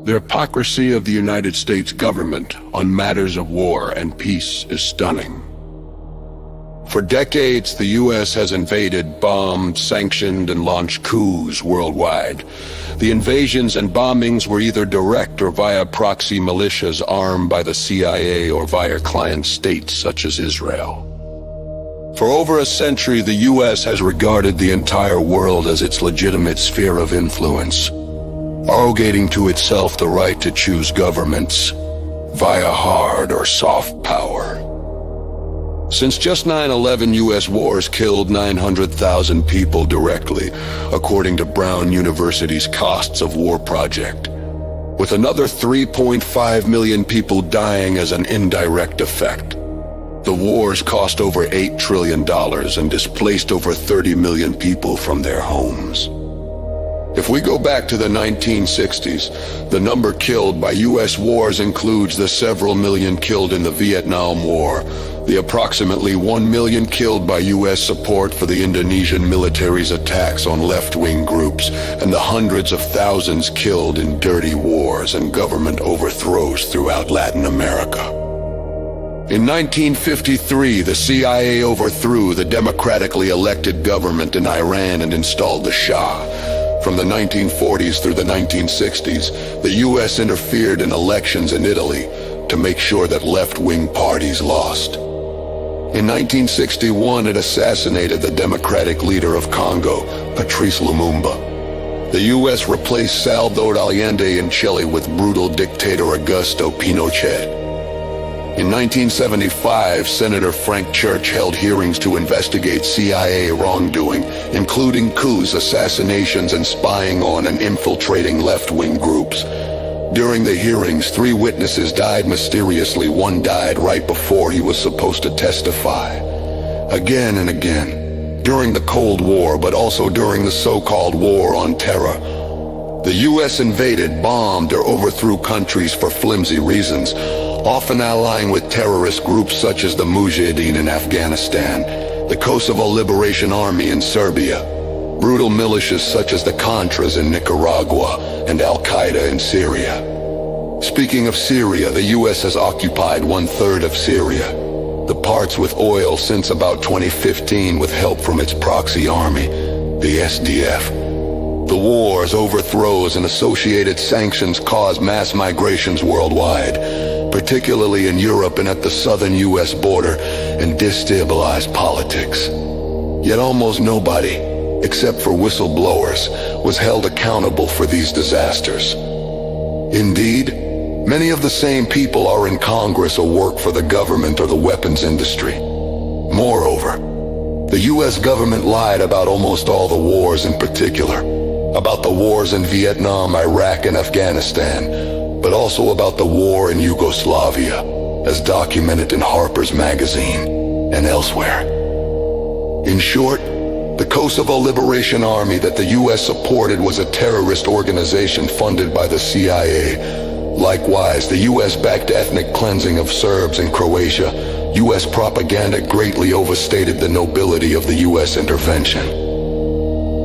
The hypocrisy of the United States government on matters of war and peace is stunning. For decades, the U.S. has invaded, bombed, sanctioned, and launched coups worldwide. The invasions and bombings were either direct or via proxy militias armed by the CIA or via client states such as Israel. For over a century, the U.S. has regarded the entire world as its legitimate sphere of influence, arrogating to itself the right to choose governments via hard or soft power. Since just 9/11, U.S. wars killed 900,000 people directly, according to Brown University's Costs of War project, with another 3.5 million people dying as an indirect effect. The wars cost over $8 trillion and displaced over 30 million people from their homes. If we go back to the 1960s, the number killed by U.S. wars includes the several million killed in the Vietnam War, the approximately 1 million killed by U.S. support for the Indonesian military's attacks on left-wing groups, and the hundreds of thousands killed in dirty wars and government overthrows throughout Latin America. In 1953, the CIA overthrew the democratically elected government in Iran and installed the Shah. From the 1940s through the 1960s, the U.S. interfered in elections in Italy to make sure that left-wing parties lost. In 1961, it assassinated the democratic leader of Congo, Patrice Lumumba. The U.S. replaced Salvador Allende in Chile with brutal dictator Augusto Pinochet. In 1975, Senator Frank Church held hearings to investigate CIA wrongdoing, including coups, assassinations, and spying on and infiltrating left-wing groups. During the hearings, 3 witnesses died mysteriously. One died right before he was supposed to testify. Again and again, during the Cold War, but also during the so-called War on Terror, the U.S. invaded, bombed, or overthrew countries for flimsy reasons, often allying with terrorist groups such as the Mujahideen in Afghanistan, the Kosovo Liberation Army in Serbia, brutal militias such as the Contras in Nicaragua, and Al-Qaeda in Syria. Speaking of Syria, the U.S. has occupied 1/3 of Syria, the parts with oil since about 2015 with help from its proxy army, the SDF. The wars, overthrows, and associated sanctions caused mass migrations worldwide, particularly in Europe and at the southern U.S. border, and destabilized politics. Yet almost nobody, except for whistleblowers, was held accountable for these disasters. Indeed, many of the same people are in Congress or work for the government or the weapons industry. Moreover, the U.S. government lied about almost all the wars, in particular, about the wars in Vietnam, Iraq, and Afghanistan, but also about the war in Yugoslavia, as documented in Harper's Magazine and elsewhere. In short, the Kosovo Liberation Army that the U.S. supported was a terrorist organization funded by the CIA. Likewise, the U.S.-backed ethnic cleansing of Serbs in Croatia, U.S. propaganda greatly overstated the nobility of the U.S. intervention.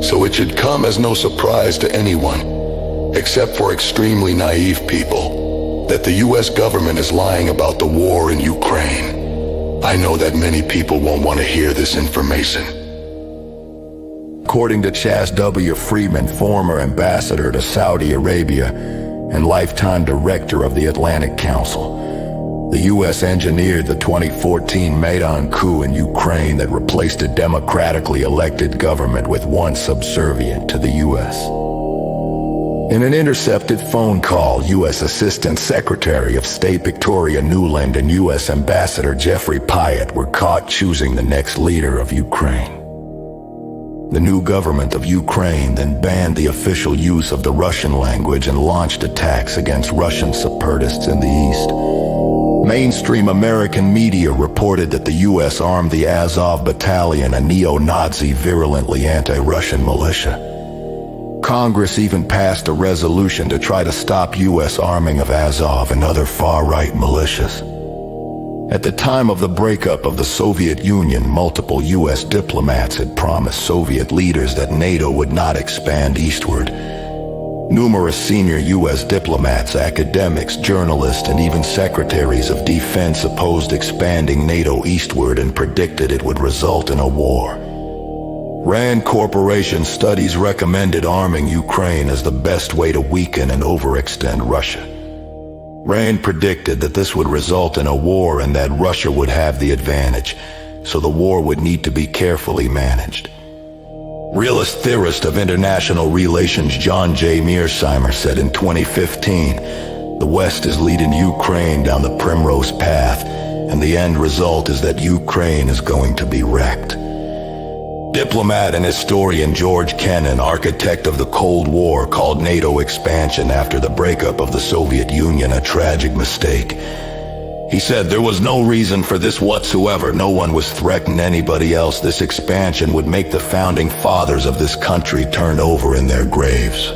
So it should come as no surprise to anyone, except for extremely naive people, that the U.S. government is lying about the war in Ukraine. I know that many people won't want to hear this information. According to Chas W. Freeman, former ambassador to Saudi Arabia and lifetime director of the Atlantic Council, the U.S. engineered the 2014 Maidan coup in Ukraine that replaced a democratically elected government with one subservient to the U.S. In an intercepted phone call, U.S. Assistant Secretary of State Victoria Nuland and U.S. Ambassador Jeffrey Pyatt were caught choosing the next leader of Ukraine. The new government of Ukraine then banned the official use of the Russian language and launched attacks against Russian separatists in the east. Mainstream American media reported that the U.S. armed the Azov Battalion, a neo-Nazi virulently anti-Russian militia. Congress even passed a resolution to try to stop U.S. arming of Azov and other far-right militias. At the time of the breakup of the Soviet Union, multiple U.S. diplomats had promised Soviet leaders that NATO would not expand eastward. Numerous senior U.S. diplomats, academics, journalists, and even secretaries of defense opposed expanding NATO eastward and predicted it would result in a war. Rand Corporation studies recommended arming Ukraine as the best way to weaken and overextend Russia. Rand predicted that this would result in a war and that Russia would have the advantage, so the war would need to be carefully managed. Realist theorist of international relations John J. Mearsheimer said in 2015, "The West is leading Ukraine down the primrose path, and the end result is that Ukraine is going to be wrecked." Diplomat and historian George Kennan, architect of the Cold War, called NATO expansion after the breakup of the Soviet Union a tragic mistake. He said there was no reason for this whatsoever. No one was threatening anybody else. This expansion would make the founding fathers of this country turn over in their graves.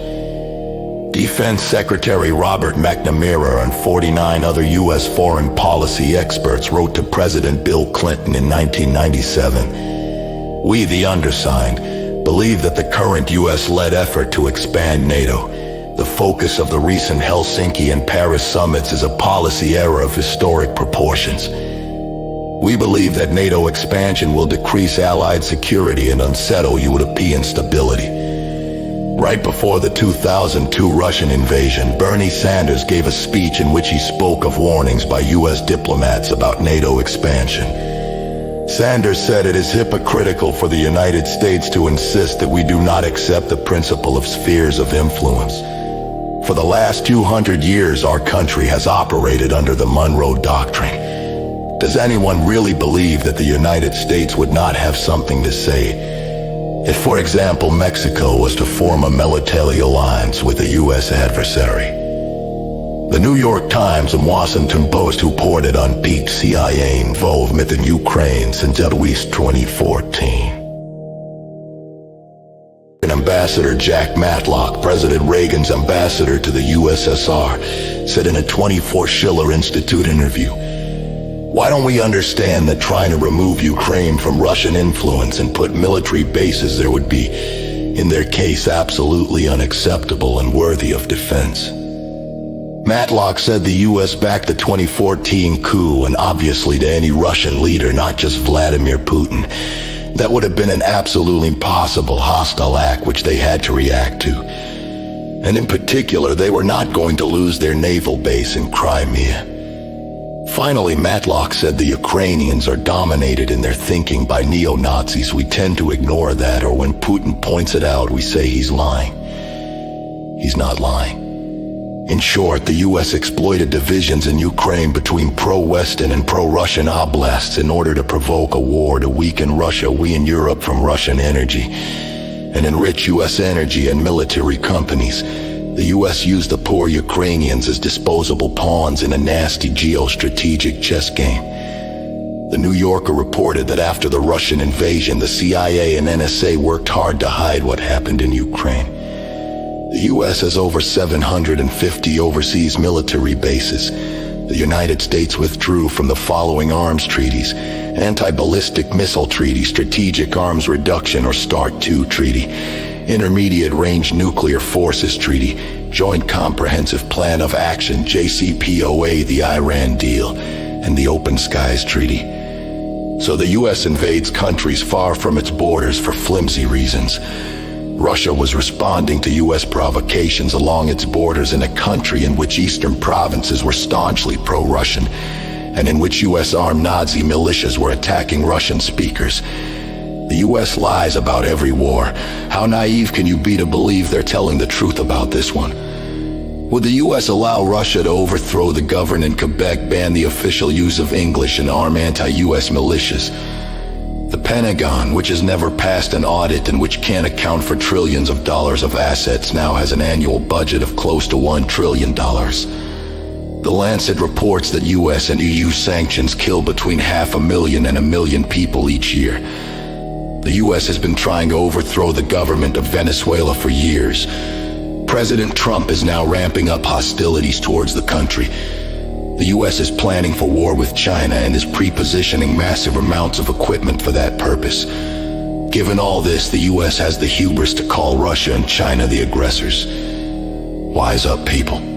Defense Secretary Robert McNamara and 49 other U.S. foreign policy experts wrote to President Bill Clinton in 1997. "We, the undersigned, believe that the current U.S.-led effort to expand NATO, the focus of the recent Helsinki and Paris summits, is a policy error of historic proportions. We believe that NATO expansion will decrease Allied security and unsettle European stability." Right before the 2002 Russian invasion, Bernie Sanders gave a speech in which he spoke of warnings by U.S. diplomats about NATO expansion. Sanders said it is hypocritical for the United States to insist that we do not accept the principle of spheres of influence. For the last 200 years, our country has operated under the Monroe Doctrine. Does anyone really believe that the United States would not have something to say if, for example, Mexico was to form a military alliance with a U.S. adversary? The New York Times and Washington Post reported on peak CIA involvement in Ukraine since at least 2014. Ambassador Jack Matlock, President Reagan's ambassador to the USSR, said in a 24 Schiller Institute interview, "Why don't we understand that trying to remove Ukraine from Russian influence and put military bases there would be, in their case, absolutely unacceptable and worthy of defense?" Matlock said the U.S. backed the 2014 coup, and obviously to any Russian leader, not just Vladimir Putin, that would have been an absolutely impossible hostile act which they had to react to. And in particular, they were not going to lose their naval base in Crimea. Finally, Matlock said the Ukrainians are dominated in their thinking by neo-Nazis. We tend to ignore that, or when Putin points it out, we say he's lying. He's not lying. In short, the U.S. exploited divisions in Ukraine between pro-Western and pro-Russian oblasts in order to provoke a war to weaken Russia, we in Europe, from Russian energy, and enrich U.S. energy and military companies. The U.S. used the poor Ukrainians as disposable pawns in a nasty geostrategic chess game. The New Yorker reported that after the Russian invasion, the CIA and NSA worked hard to hide what happened in Ukraine. The U.S. has over 750 overseas military bases. The United States withdrew from the following arms treaties: Anti-Ballistic Missile Treaty, Strategic Arms Reduction or START II Treaty, Intermediate Range Nuclear Forces Treaty, Joint Comprehensive Plan of Action, JCPOA, the Iran Deal, and the Open Skies Treaty. So the U.S. invades countries far from its borders for flimsy reasons. Russia was responding to U.S. provocations along its borders in a country in which eastern provinces were staunchly pro-Russian, and in which U.S. armed Nazi militias were attacking Russian speakers. The U.S. lies about every war. How naive can you be to believe they're telling the truth about this one? Would the U.S. allow Russia to overthrow the government in Quebec, ban the official use of English, and arm anti-U.S. militias? The Pentagon, which has never passed an audit and which can't account for trillions of dollars of assets, now has an annual budget of close to $1 trillion. The Lancet reports that U.S. and EU sanctions kill between 500,000 and 1 million people each year. The U.S. has been trying to overthrow the government of Venezuela for years. President Trump is now ramping up hostilities towards the country. The U.S. is planning for war with China and is pre-positioning massive amounts of equipment for that purpose. Given all this, the U.S. has the hubris to call Russia and China the aggressors. Wise up, people.